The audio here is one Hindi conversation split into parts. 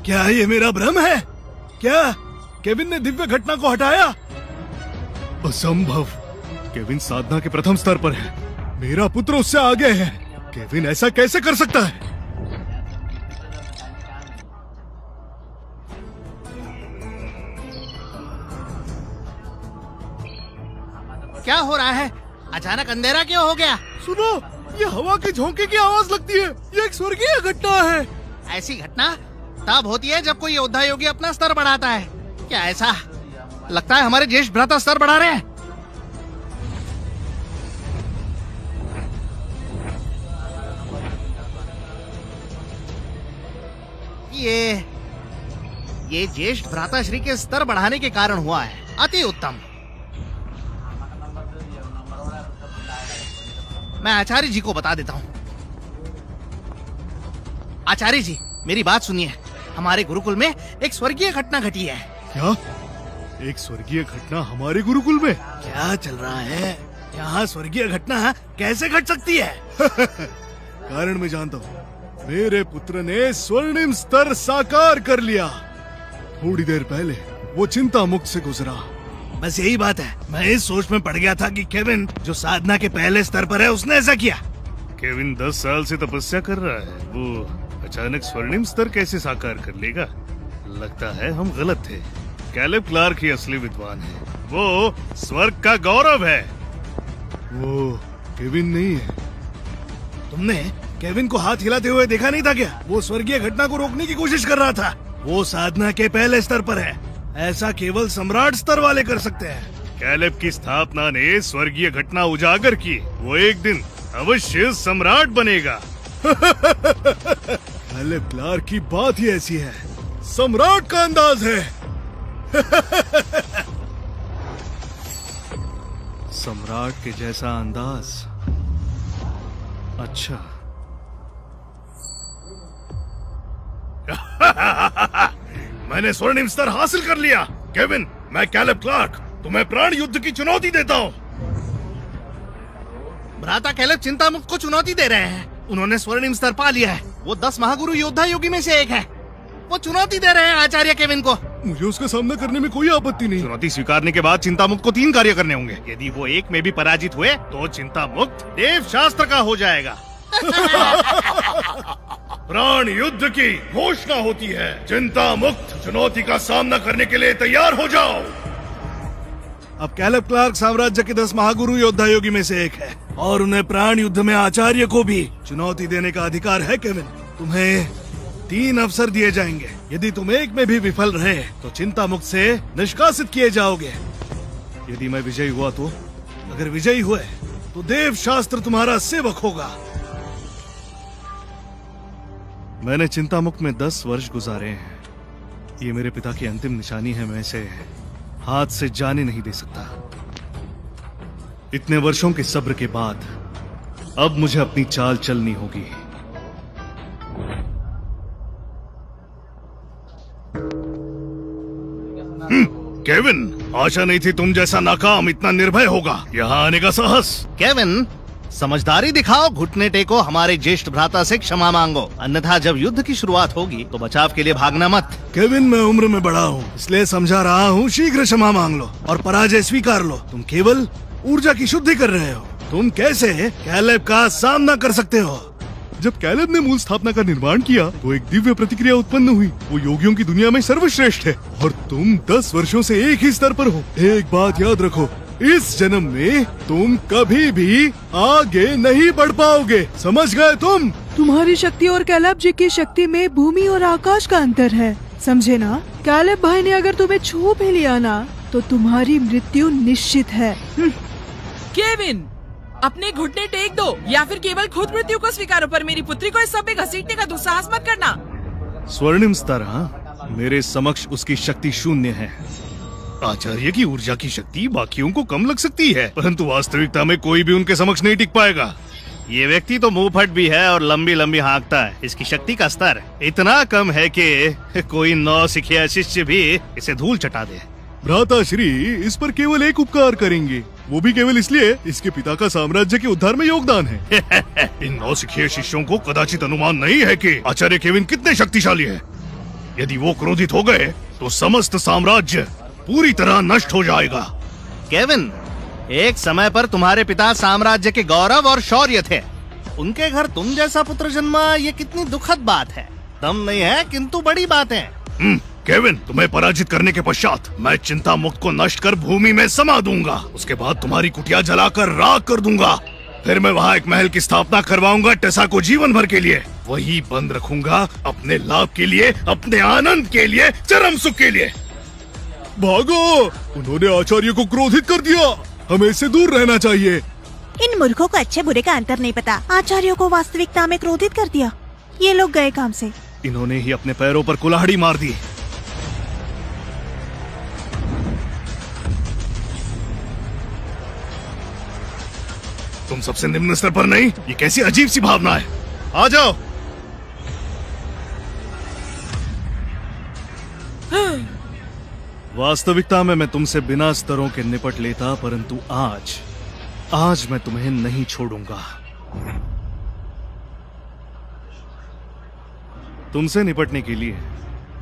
क्या ये मेरा भ्रम है? क्या केविन ने दिव्य घटना को हटाया? असंभव। केविन साधना के प्रथम स्तर पर है, मेरा पुत्र उससे आगे है। केविन ऐसा कैसे कर सकता है? क्या हो रहा है? अचानक अंधेरा क्यों हो गया? सुनो, ये हवा के झोंके की आवाज लगती है। ये एक स्वर्गीय घटना है। ऐसी घटना तब होती है जब कोई योद्धा योगी अपना स्तर बढ़ाता है। क्या ऐसा लगता है हमारे ज्येष्ठ भ्राता स्तर बढ़ा रहे हैं? ये ज्येष्ठ भ्राता श्री के स्तर बढ़ाने के कारण हुआ है। अति उत्तम। मैं आचार्य जी को बता देता हूँ। आचार्य जी, मेरी बात सुनिए। हमारे गुरुकुल में एक स्वर्गीय घटना घटी है। क्या? एक स्वर्गीय घटना हमारे गुरुकुल में? क्या चल रहा है यहाँ? स्वर्गीय घटना कैसे घट सकती है? कारण मैं जानता हूँ। मेरे पुत्र ने स्वर्णिम स्तर साकार कर लिया। थोड़ी देर पहले वो चिंता मुक्त से गुजरा। बस यही बात है। मैं इस सोच में पड़ गया था कि केविन जो साधना के पहले स्तर पर है उसने ऐसा किया। केविन 10 साल से तपस्या कर रहा है, वो अचानक स्वर्णिम स्तर कैसे साकार कर लेगा? लगता है हम गलत थे। कैलेब क्लार्क ही असली विद्वान है। वो स्वर्ग का गौरव है। वो केविन नहीं है। तुमने केविन को हाथ हिलाते हुए देखा नहीं था क्या? वो स्वर्गीय घटना को रोकने की कोशिश कर रहा था। वो साधना के पहले स्तर पर है। ऐसा केवल सम्राट स्तर वाले कर सकते हैं। कैलेब की स्थापना ने स्वर्गीय घटना उजागर की। वो एक दिन अवश्य सम्राट बनेगा। कैलेब क्लार्क की बात ही ऐसी है। सम्राट का अंदाज है। सम्राट के जैसा अंदाज। अच्छा। मैंने स्वर्णिम स्तर हासिल कर लिया। केविन, मैं कैलेब क्लार्क तुम्हें प्राण युद्ध की चुनौती देता हूँ। भ्राता कैलेब चिंता मुक्त को चुनौती दे रहे हैं। उन्होंने स्वर्णिम स्तर पा लिया है। वो 10 महागुरु योद्धा योगी में से एक है। वो चुनौती दे रहे हैं आचार्य केविन को। मुझे उसका सामना करने में कोई आपत्ति नहीं। चुनौती स्वीकारने के बाद चिंता मुक्त को 3 कार्य करने होंगे। यदि वो एक में भी पराजित हुए तो चिंता मुक्त देव शास्त्र का हो जाएगा। प्राण युद्ध की घोषणा होती है। चिंता मुक्त चुनौती का सामना करने के लिए तैयार हो जाओ। अब कैलेब क्लार्क साम्राज्य के 10 महागुरु योद्धा योगी में से एक है और उन्हें प्राण युद्ध में आचार्य को भी चुनौती देने का अधिकार है। केविन, तुम्हें 3 अवसर दिए जाएंगे। यदि तुम एक में भी विफल रहे तो चिंता मुक्त से निष्कासित किए जाओगे। यदि मैं विजयी हुआ तो, अगर विजयी हुए तो देव शास्त्र तुम्हारा सेवक होगा। मैंने चिंता मुक्त में 10 वर्ष गुजारे हैं। ये मेरे पिता की अंतिम निशानी है। मैं इसे हाथ से जाने नहीं दे सकता। इतने वर्षों के सब्र के बाद अब मुझे अपनी चाल चलनी होगी। केविन, आशा नहीं थी तुम जैसा नाकाम इतना निर्भय होगा। यहाँ आने का साहस। केविन, समझदारी दिखाओ, घुटने टेको, हमारे ज्येष्ठ भ्राता से क्षमा मांगो, अन्यथा जब युद्ध की शुरुआत होगी तो बचाव के लिए भागना मत। केविन, मैं उम्र में बड़ा हूँ, इसलिए समझा रहा हूँ। शीघ्र क्षमा मांग लो और पराजय स्वीकार लो। तुम केवल ऊर्जा की शुद्धि कर रहे हो। तुम कैसे कैलेब का सामना कर सकते हो? जब कैलेब ने मूल स्थापना का निर्माण किया तो एक दिव्य प्रतिक्रिया उत्पन्न हुई। वो योगियों की दुनिया में सर्वश्रेष्ठ है और तुम 10 वर्षों से एक ही स्तर पर हो। एक बात याद रखो, इस जन्म में तुम कभी भी आगे नहीं बढ़ पाओगे। समझ गए तुम? तुम्हारी शक्ति और कैलेब जी की शक्ति में भूमि और आकाश का अंतर है, समझे ना? कैलेब भाई ने अगर तुम्हें छू भी लिया ना तो तुम्हारी मृत्यु निश्चित है। केविन, अपने घुटने टेक दो या फिर केवल खुद मृत्यु को स्वीकारो, पर मेरी पुत्री को इस सब में घसीटने का दुस्साहस मत करना। स्वर्णिम स्तर, हाँ, मेरे समक्ष उसकी शक्ति शून्य है। आचार्य की ऊर्जा की शक्ति बाकियों को कम लग सकती है, परंतु वास्तविकता में कोई भी उनके समक्ष नहीं टिक पाएगा। ये व्यक्ति तो मुंह फट भी है और लंबी लंबी हाँकता है। इसकी शक्ति का स्तर इतना कम है कि कोई नौसिखिया शिष्य भी इसे धूल चटा दे। भ्राता श्री इस पर केवल एक उपकार करेंगे, वो भी केवल इसलिए इसके पिता का साम्राज्य के उद्धार में योगदान है। इन नौसिखिए शिष्यों को कदाचित अनुमान नहीं है कि आचार्य केविन कितने शक्तिशाली है। यदि वो क्रोधित हो गए तो समस्त साम्राज्य पूरी तरह नष्ट हो जाएगा। केविन, एक समय पर तुम्हारे पिता साम्राज्य के गौरव और शौर्य थे। उनके घर तुम जैसा पुत्र जन्मा, ये कितनी दुखद बात है। दम नहीं है किंतु बड़ी बात है। केविन, तुम्हें पराजित करने के पश्चात मैं चिंता मुक्त को नष्ट कर भूमि में समा दूंगा। उसके बाद तुम्हारी कुटिया जलाकर राख कर दूंगा। फिर मैं वहाँ एक महल की स्थापना करवाऊंगा टेसा को जीवन भर के लिए। वही बंद रखूंगा अपने लाभ के लिए, अपने आनंद के लिए, चरम सुख के लिए। भागो! उन्होंने आचार्य को क्रोधित कर दिया। हमें इससे दूर रहना चाहिए। इन मूर्खों को अच्छे बुरे का अंतर नहीं पता। आचार्यों को वास्तविकता में क्रोधित कर दिया। ये लोग गए काम से। इन्होंने ही अपने पैरों पर कुल्हाड़ी मार दी। तुम सबसे निम्न स्तर पर नहीं, ये कैसी अजीब सी भावना है। आ जाओ। वास्तविकता में मैं तुमसे बिना स्तरों के निपट लेता, परंतु आज मैं तुम्हें नहीं छोड़ूंगा। तुमसे निपटने के लिए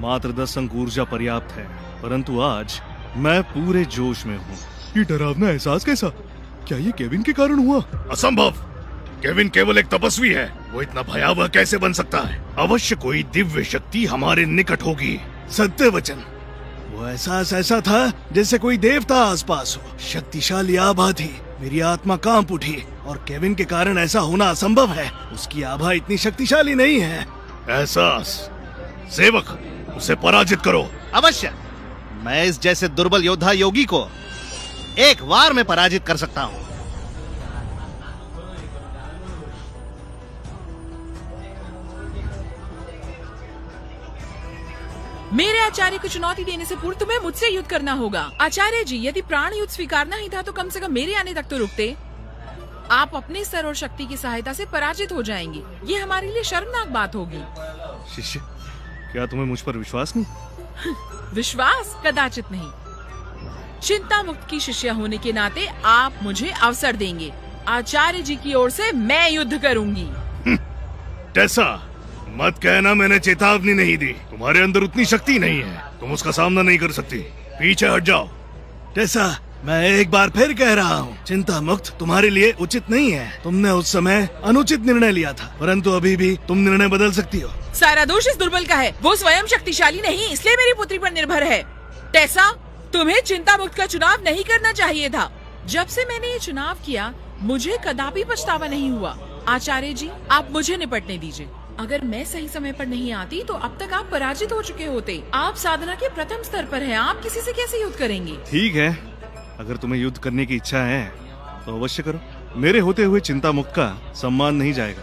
मात्र 10 अंक ऊर्जा पर्याप्त है, परंतु आज मैं पूरे जोश में हूँ। ये डरावना एहसास कैसा? क्या ये केविन के कारण हुआ? असंभव। केविन केवल एक तपस्वी है। वो इतना भयावह कैसे बन सकता है? अवश्य कोई दिव्य शक्ति हमारे निकट होगी। सत्य वचन। वो एहसास ऐसा था जैसे कोई देवता आसपास हो। शक्तिशाली आभा थी। मेरी आत्मा कांप उठी। और केविन के कारण ऐसा होना असंभव है। उसकी आभा इतनी शक्तिशाली नहीं है। एहसास। सेवक, उसे पराजित करो। अवश्य। मैं इस जैसे दुर्बल योद्धा योगी को एक बार में पराजित कर सकता हूँ। मेरे आचार्य को चुनौती देने से पूर्व तुम्हें मुझसे युद्ध करना होगा। आचार्य जी, यदि प्राण युद्ध स्वीकारना ही था तो कम से कम मेरे आने तक तो रुकते। आप अपने स्तर और शक्ति की सहायता से पराजित हो जाएंगे। ये हमारे लिए शर्मनाक बात होगी। शिष्य, क्या तुम्हें मुझ पर विश्वास नहीं? विश्वास कदाचित नहीं। चिंता मुक्त की शिष्य होने के नाते आप मुझे अवसर देंगे। आचार्य जी की ओर से मैं युद्ध करूंगी। टेसा, मत कहना मैंने चेतावनी नहीं दी। तुम्हारे अंदर उतनी शक्ति नहीं है। तुम उसका सामना नहीं कर सकती। पीछे हट जाओ। टेसा, मैं एक बार फिर कह रहा हूँ, चिंता मुक्त तुम्हारे लिए उचित नहीं है। तुमने उस समय अनुचित निर्णय लिया था, परंतु अभी भी तुम निर्णय बदल सकती हो। सारा दोष इस दुर्बल का है। वो स्वयं शक्तिशाली नहीं, इसलिए मेरी पुत्री पर निर्भर है। टेसा, तुम्हें चिंता मुक्त का चुनाव नहीं करना चाहिए था। जब से मैंने ये चुनाव किया, मुझे कदापि पछतावा नहीं हुआ। आचार्य जी, आप मुझे निपटने दीजिए। अगर मैं सही समय पर नहीं आती तो अब तक आप पराजित हो चुके होते। आप साधना के प्रथम स्तर पर हैं। आप किसी से कैसे युद्ध करेंगे? ठीक है, अगर तुम्हें युद्ध करने की इच्छा है तो अवश्य करो। मेरे होते हुए चिंता मुक्त का सम्मान नहीं जाएगा।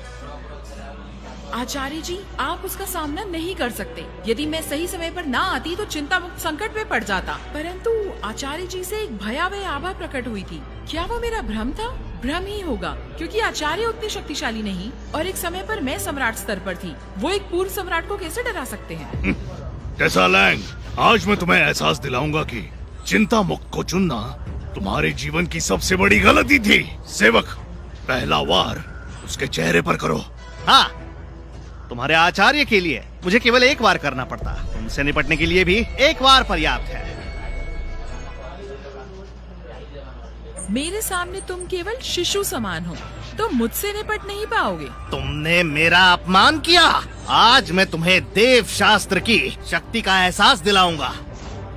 आचार्य जी, आप उसका सामना नहीं कर सकते। यदि मैं सही समय पर ना आती तो चिंता मुक्त संकट में पड़ जाता। परंतु आचार्य जी से एक भयावह आभा प्रकट हुई थी। क्या वो मेरा भ्रम था? भ्रम ही होगा, क्योंकि आचार्य उतने शक्तिशाली नहीं और एक समय पर मैं सम्राट स्तर पर थी। वो एक पूर्व सम्राट को कैसे डरा सकते हैं? टेसा लैंग, आज मैं तुम्हें एहसास दिलाऊंगा कि चिंता मुक्त को चुनना तुम्हारे जीवन की सबसे बड़ी गलती थी। सेवक, पहला वार उसके चेहरे पर करो। हाँ, तुम्हारे आचार्य के लिए मुझे केवल एक बार करना पड़ता। तुमसे निपटने के लिए भी एक बार पर्याप्त है। मेरे सामने तुम केवल शिशु समान हो, तो मुझसे निपट नहीं पाओगे। तुमने मेरा अपमान किया। आज मैं तुम्हें देव शास्त्र की शक्ति का एहसास दिलाऊंगा।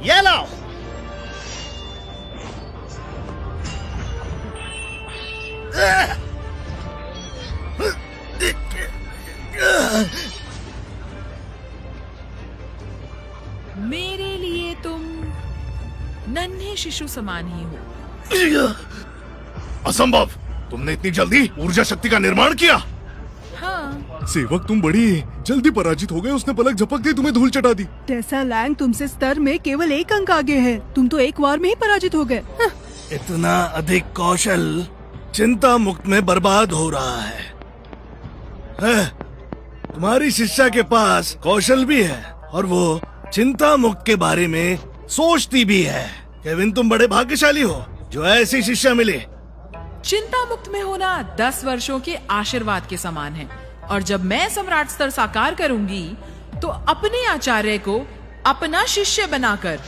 ये लो। मेरे लिए तुम नन्हे शिशु समान ही हो। असंभव। तुमने इतनी जल्दी ऊर्जा शक्ति का निर्माण किया? हाँ। सेवक, तुम बड़ी जल्दी पराजित हो गए। उसने पलक झपक दी, तुम्हें धूल चटा दी। टेसा लैंग तुमसे स्तर में केवल एक अंक आगे है। तुम तो एक वार में ही पराजित हो गए। इतना अधिक कौशल चिंता मुक्त में बर्बाद हो रहा है। तुम्हारी शिष्या के पास कौशल भी है और वो चिंता मुक्त के बारे में सोचती भी है। केविन, तुम बड़े भाग्यशाली हो जो ऐसी शिष्या मिले। चिंता मुक्त में होना 10 वर्षों के आशीर्वाद के समान है, और जब मैं सम्राट स्तर साकार करूंगी तो अपने आचार्य को अपना शिष्य बनाकर